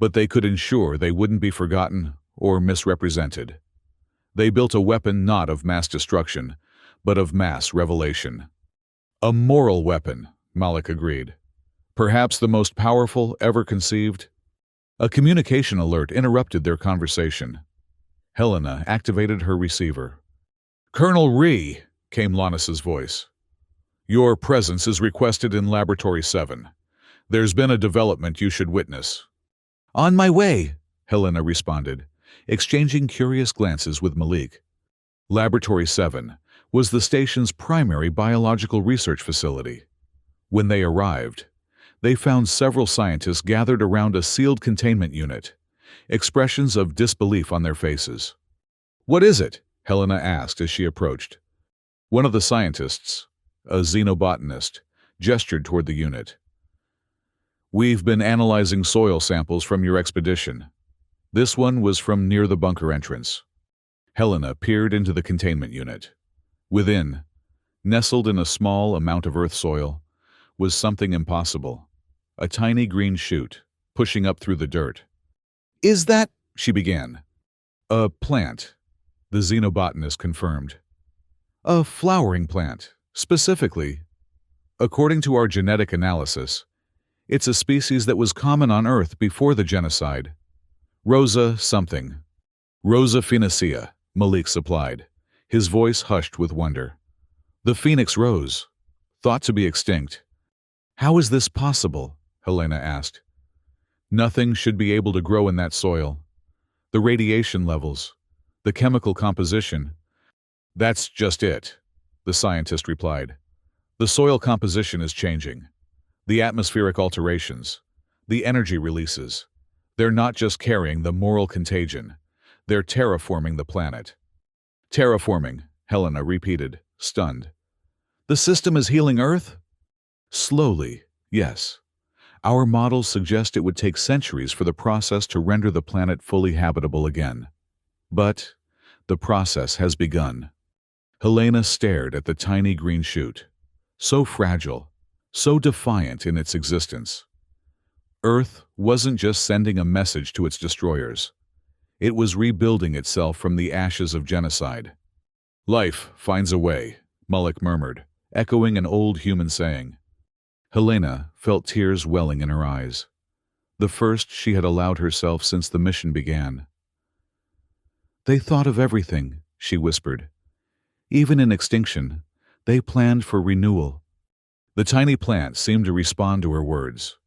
but they could ensure they wouldn't be forgotten or misrepresented. They built a weapon not of mass destruction, but of mass revelation. A moral weapon, Malik agreed. Perhaps the most powerful ever conceived. A communication alert interrupted their conversation. Helena activated her receiver. Colonel Rhee, came Lannis's voice. Your presence is requested in Laboratory 7. There's been a development you should witness. On my way, Helena responded, exchanging curious glances with Malik. Laboratory 7 was the station's primary biological research facility. When they arrived, they found several scientists gathered around a sealed containment unit, expressions of disbelief on their faces. What is it? Helena asked as she approached. One of the scientists, a xenobotanist, gestured toward the unit. We've been analyzing soil samples from your expedition. This one was from near the bunker entrance. Helena peered into the containment unit. Within, nestled in a small amount of earth soil, was something impossible. A tiny green shoot, pushing up through the dirt. Is that, she began. A plant, the xenobotanist confirmed. A flowering plant, specifically. According to our genetic analysis, it's a species that was common on Earth before the genocide. Rosa something. Rosa phoenixia, Malik supplied, his voice hushed with wonder. The phoenix rose, thought to be extinct. How is this possible? Helena asked. Nothing should be able to grow in that soil. The radiation levels, the chemical composition. That's just it, the scientist replied. The soil composition is changing. The atmospheric alterations, the energy releases. They're not just carrying the moral contagion. They're terraforming the planet. Terraforming, Helena repeated, stunned. The system is healing Earth? Slowly, yes. Our models suggest it would take centuries for the process to render the planet fully habitable again. But the process has begun. Helena stared at the tiny green shoot, so fragile, so defiant in its existence. Earth wasn't just sending a message to its destroyers. It was rebuilding itself from the ashes of genocide. Life finds a way, Malik murmured, echoing an old human saying. Helena felt tears welling in her eyes, the first she had allowed herself since the mission began. "They thought of everything," she whispered. "Even in extinction, they planned for renewal." The tiny plant seemed to respond to her words,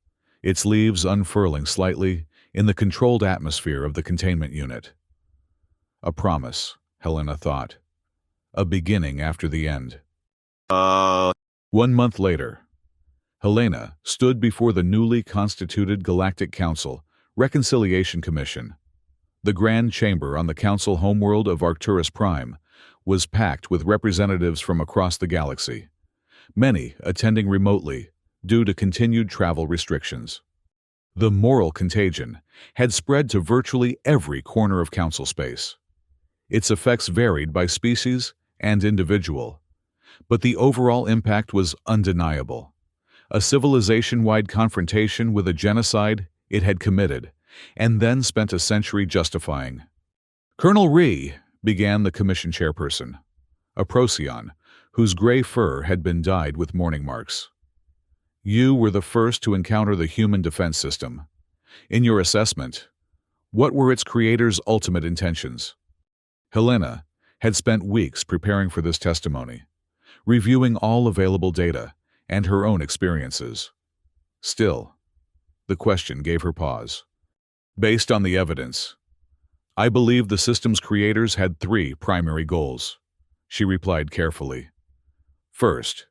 its leaves unfurling slightly in the controlled atmosphere of the containment unit. A promise, Helena thought. A beginning after the end. 1 month later, Helena stood before the newly constituted Galactic Council Reconciliation Commission. The Grand Chamber on the Council homeworld of Arcturus Prime was packed with representatives from across the galaxy, many attending remotely due to continued travel restrictions. The moral contagion had spread to virtually every corner of Council space. Its effects varied by species and individual, but the overall impact was undeniable. A civilization-wide confrontation with a genocide it had committed, and then spent a century justifying. "Colonel Rhee," began the commission chairperson, a Procyon whose gray fur had been dyed with mourning marks. "You were the first to encounter the human defense system. In your assessment, what were its creators' ultimate intentions?" Helena had spent weeks preparing for this testimony, reviewing all available data and her own experiences. Still, the question gave her pause. "Based on the evidence, I believe the system's creators had 3 primary goals," she replied carefully. First,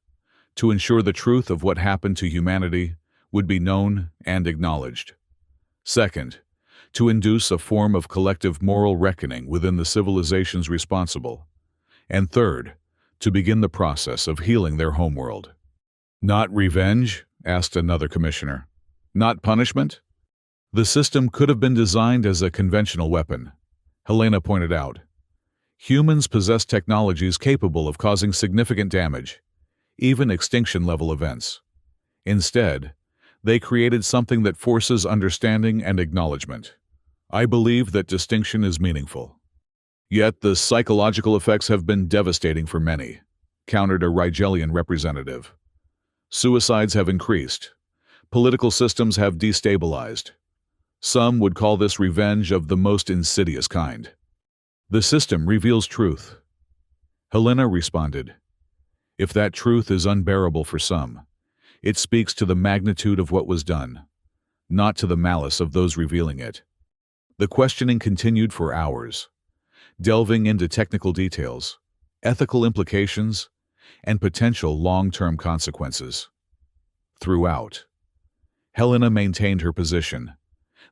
to ensure the truth of what happened to humanity would be known and acknowledged. Second, to induce a form of collective moral reckoning within the civilizations responsible. And third, to begin the process of healing their homeworld. "Not revenge?" asked another commissioner. "Not punishment?" "The system could have been designed as a conventional weapon," Helena pointed out. "Humans possess technologies capable of causing significant damage, even extinction-level events. Instead, they created something that forces understanding and acknowledgement. I believe that distinction is meaningful." "Yet the psychological effects have been devastating for many," countered a Rigelian representative. "Suicides have increased. Political systems have destabilized. Some would call this revenge of the most insidious kind." "The system reveals truth," Helena responded. "If that truth is unbearable for some, it speaks to the magnitude of what was done, not to the malice of those revealing it." The questioning continued for hours, delving into technical details, ethical implications, and potential long-term consequences. Throughout, Helena maintained her position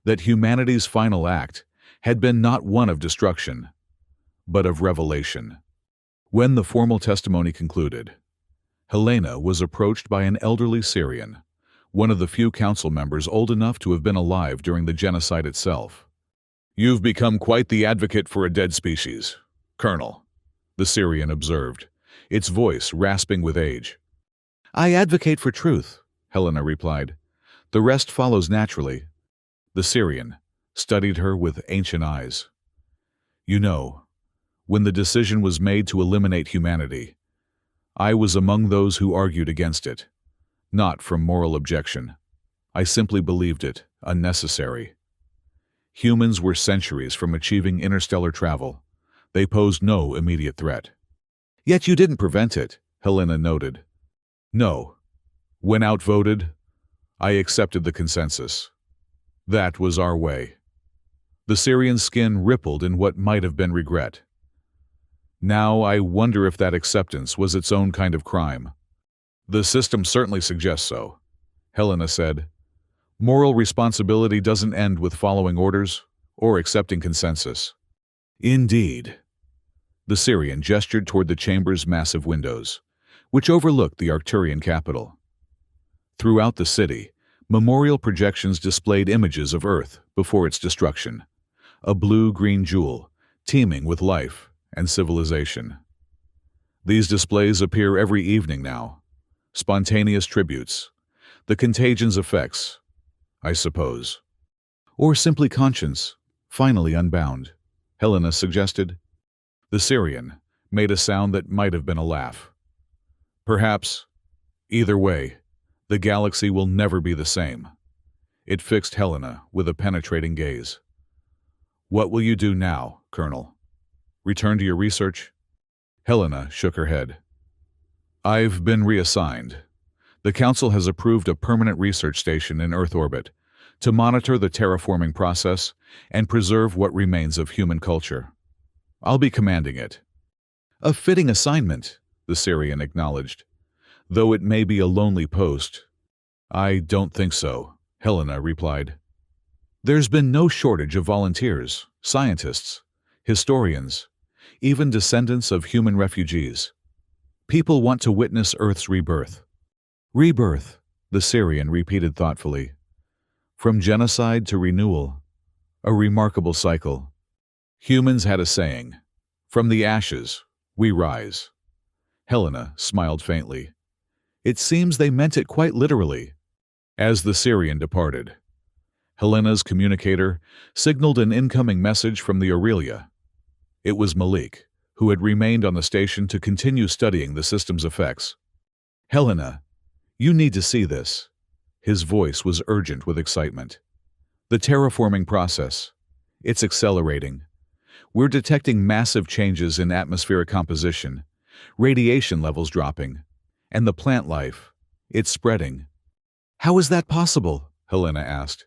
that humanity's final act had been not one of destruction, but of revelation. When the formal testimony concluded, Helena was approached by an elderly Syrian, one of the few council members old enough to have been alive during the genocide itself. "You've become quite the advocate for a dead species, Colonel," the Syrian observed, its voice rasping with age. "I advocate for truth," Helena replied. "The rest follows naturally." The Syrian studied her with ancient eyes. "You know, when the decision was made to eliminate humanity, I was among those who argued against it, not from moral objection. I simply believed it unnecessary. Humans were centuries from achieving interstellar travel. They posed no immediate threat." "Yet you didn't prevent it," Helena noted. "No. When outvoted, I accepted the consensus. That was our way." The Syrian's skin rippled in what might have been regret. "Now I wonder if that acceptance was its own kind of crime." "The system certainly suggests so," Helena said. "Moral responsibility doesn't end with following orders or accepting consensus." "Indeed." The Syrian gestured toward the chamber's massive windows, which overlooked the Arcturian capital. Throughout the city, memorial projections displayed images of Earth before its destruction, a blue-green jewel teeming with life and civilization. These displays appear every evening now, spontaneous tributes, the contagion's effects, I suppose. "Or simply conscience, finally unbound," Helena suggested. The Syrian made a sound that might have been a laugh. Perhaps. Either way, the galaxy will never be the same. It fixed Helena with a penetrating gaze. What will you do now, Colonel? Return to your research? Helena shook her head. I've been reassigned. The Council has approved a permanent research station in Earth orbit to monitor the terraforming process and preserve what remains of human culture. I'll be commanding it. A fitting assignment, the Syrian acknowledged. Though it may be a lonely post. I don't think so, Helena replied. There's been no shortage of volunteers, scientists, historians, even descendants of human refugees. People want to witness Earth's rebirth. Rebirth, the Syrian repeated thoughtfully. From genocide to renewal. A remarkable cycle. Humans had a saying, from the ashes, we rise. Helena smiled faintly. It seems they meant it quite literally. As the Syrian departed, Helena's communicator signaled an incoming message from the Aurelia. It was Malik, who had remained on the station to continue studying the system's effects. Helena, you need to see this. His voice was urgent with excitement. The terraforming process. It's accelerating. We're detecting massive changes in atmospheric composition, radiation levels dropping, and the plant life. It's spreading. How is that possible? Helena asked.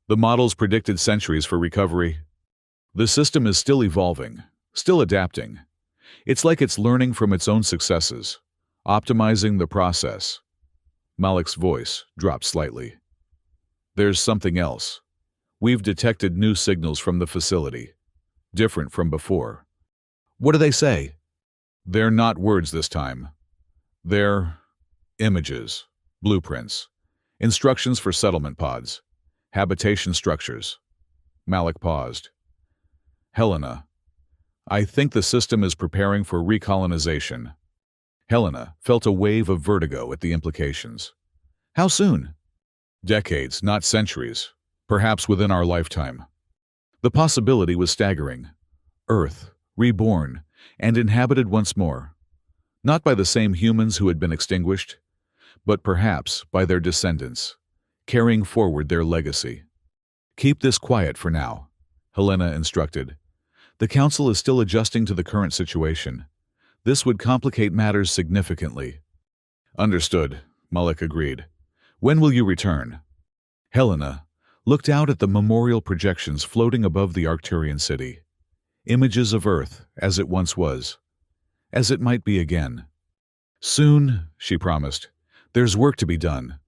The models predicted centuries for recovery. The system is still evolving, still adapting. It's like it's learning from its own successes, optimizing the process. Malik's voice dropped slightly. There's something else. We've detected new signals from the facility, different from before. What do they say? They're not words this time. They're images, blueprints, instructions for settlement pods, habitation structures. Malik paused. Helena, I think the system is preparing for recolonization. Helena felt a wave of vertigo at the implications. How soon? Decades, not centuries, perhaps within our lifetime. The possibility was staggering. Earth, reborn, and inhabited once more. Not by the same humans who had been extinguished, but perhaps by their descendants, carrying forward their legacy. Keep this quiet for now, Helena instructed. The Council is still adjusting to the current situation. This would complicate matters significantly. Understood, Malik agreed. When will you return? Helena looked out at the memorial projections floating above the Arcturian city. Images of Earth as it once was, as it might be again. Soon, she promised. There's work to be done.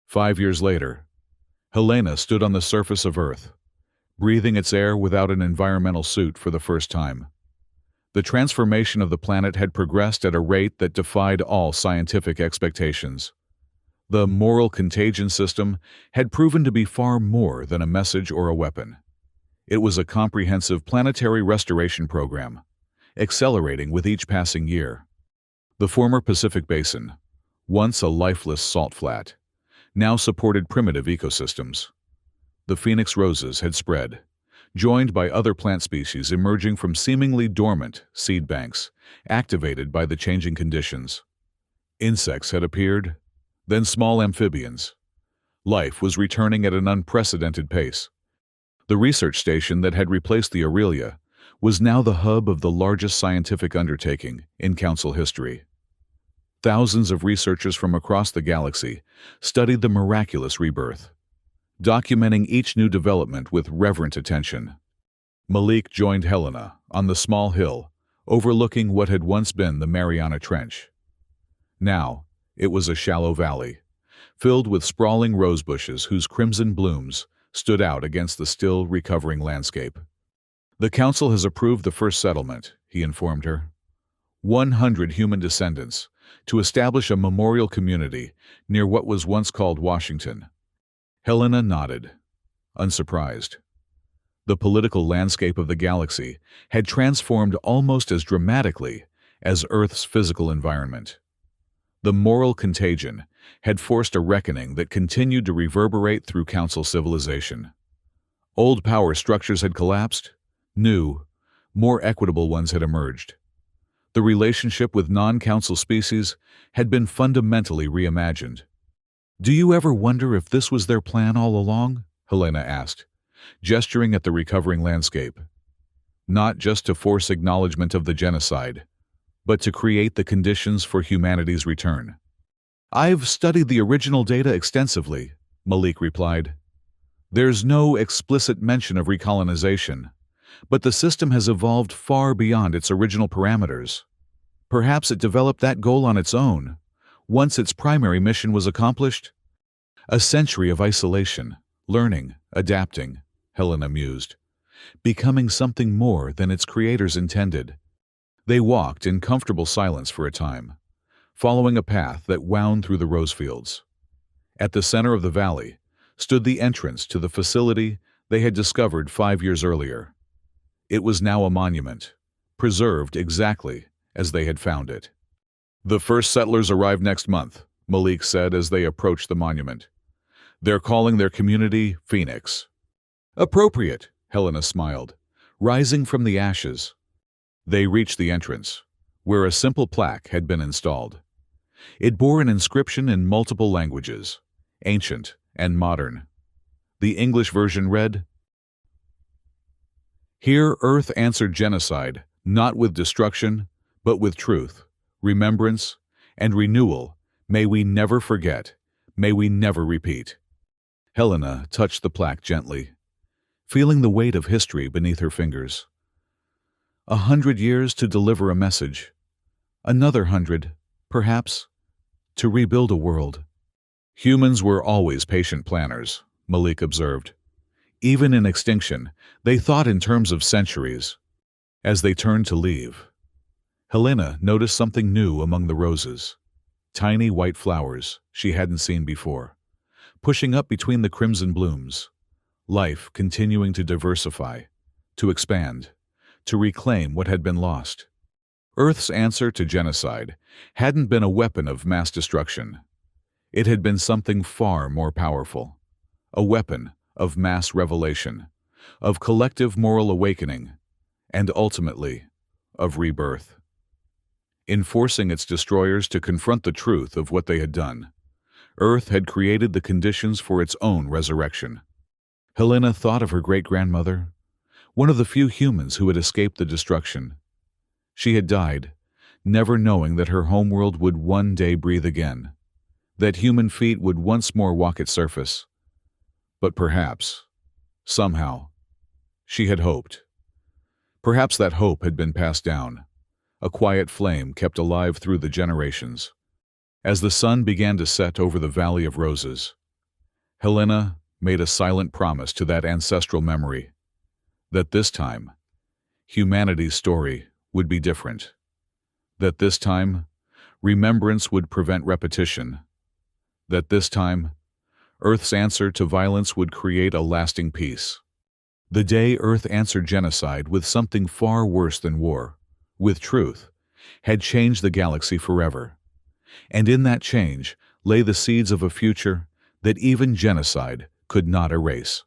5 years later, Helena stood on the surface of Earth, breathing its air without an environmental suit for the first time. The transformation of the planet had progressed at a rate that defied all scientific expectations. The moral contagion system had proven to be far more than a message or a weapon. It was a comprehensive planetary restoration program, accelerating with each passing year. The former Pacific Basin, once a lifeless salt flat, now supported primitive ecosystems. The phoenix roses had spread, joined by other plant species emerging from seemingly dormant seed banks, activated by the changing conditions. Insects had appeared, then small amphibians. Life was returning at an unprecedented pace. The research station that had replaced the Aurelia was now the hub of the largest scientific undertaking in Council history. Thousands of researchers from across the galaxy studied the miraculous rebirth, documenting each new development with reverent attention. Malik joined Helena on the small hill overlooking what had once been the Mariana Trench. Now, it was a shallow valley, filled with sprawling rose bushes whose crimson blooms stood out against the still recovering landscape. The Council has approved the first settlement, he informed her. 100 human descendants to establish a memorial community near what was once called Washington. Helena nodded, unsurprised. The political landscape of the galaxy had transformed almost as dramatically as Earth's physical environment. The moral contagion had forced a reckoning that continued to reverberate through Council civilization. Old power structures had collapsed, new, more equitable ones had emerged. The relationship with non-council species had been fundamentally reimagined. "Do you ever wonder if this was their plan all along?" Helena asked, gesturing at the recovering landscape. "Not just to force acknowledgement of the genocide, but to create the conditions for humanity's return." "I've studied the original data extensively," Malik replied. "There's no explicit mention of recolonization, but the system has evolved far beyond its original parameters. Perhaps it developed that goal on its own, once its primary mission was accomplished." "A century of isolation, learning, adapting," Helena mused, "becoming something more than its creators intended." They walked in comfortable silence for a time, following a path that wound through the rose fields. At the center of the valley stood the entrance to the facility they had discovered 5 years earlier. It was now a monument, preserved exactly as they had found it. "The first settlers arrive next month," Malik said as they approached the monument. "They're calling their community Phoenix." "Appropriate," Helena smiled, rising from the ashes. They reached the entrance, where a simple plaque had been installed. It bore an inscription in multiple languages, ancient and modern. The English version read, "Here Earth answered genocide, not with destruction, but with truth, remembrance, and renewal. May we never forget, may we never repeat." Helena touched the plaque gently, feeling the weight of history beneath her fingers. 100 years to deliver a message. Another 100, perhaps, to rebuild a world. "Humans were always patient planners," Malik observed. "Even in extinction, they thought in terms of centuries." As they turned to leave, Helena noticed something new among the roses. Tiny white flowers she hadn't seen before, pushing up between the crimson blooms. Life continuing to diversify, to expand, to reclaim what had been lost. Earth's answer to genocide hadn't been a weapon of mass destruction. It had been something far more powerful. A weapon of mass revelation, of collective moral awakening, and ultimately, of rebirth. In forcing its destroyers to confront the truth of what they had done, Earth had created the conditions for its own resurrection. Helena thought of her great-grandmother, one of the few humans who had escaped the destruction. She had died, never knowing that her homeworld would one day breathe again, that human feet would once more walk its surface. But perhaps, somehow, she had hoped. Perhaps that hope had been passed down, a quiet flame kept alive through the generations. As the sun began to set over the Valley of Roses, Helena made a silent promise to that ancestral memory, that this time, humanity's story would be different. That this time, remembrance would prevent repetition. That this time, Earth's answer to violence would create a lasting peace. The day Earth answered genocide with something far worse than war, with truth, had changed the galaxy forever. And in that change lay the seeds of a future that even genocide could not erase.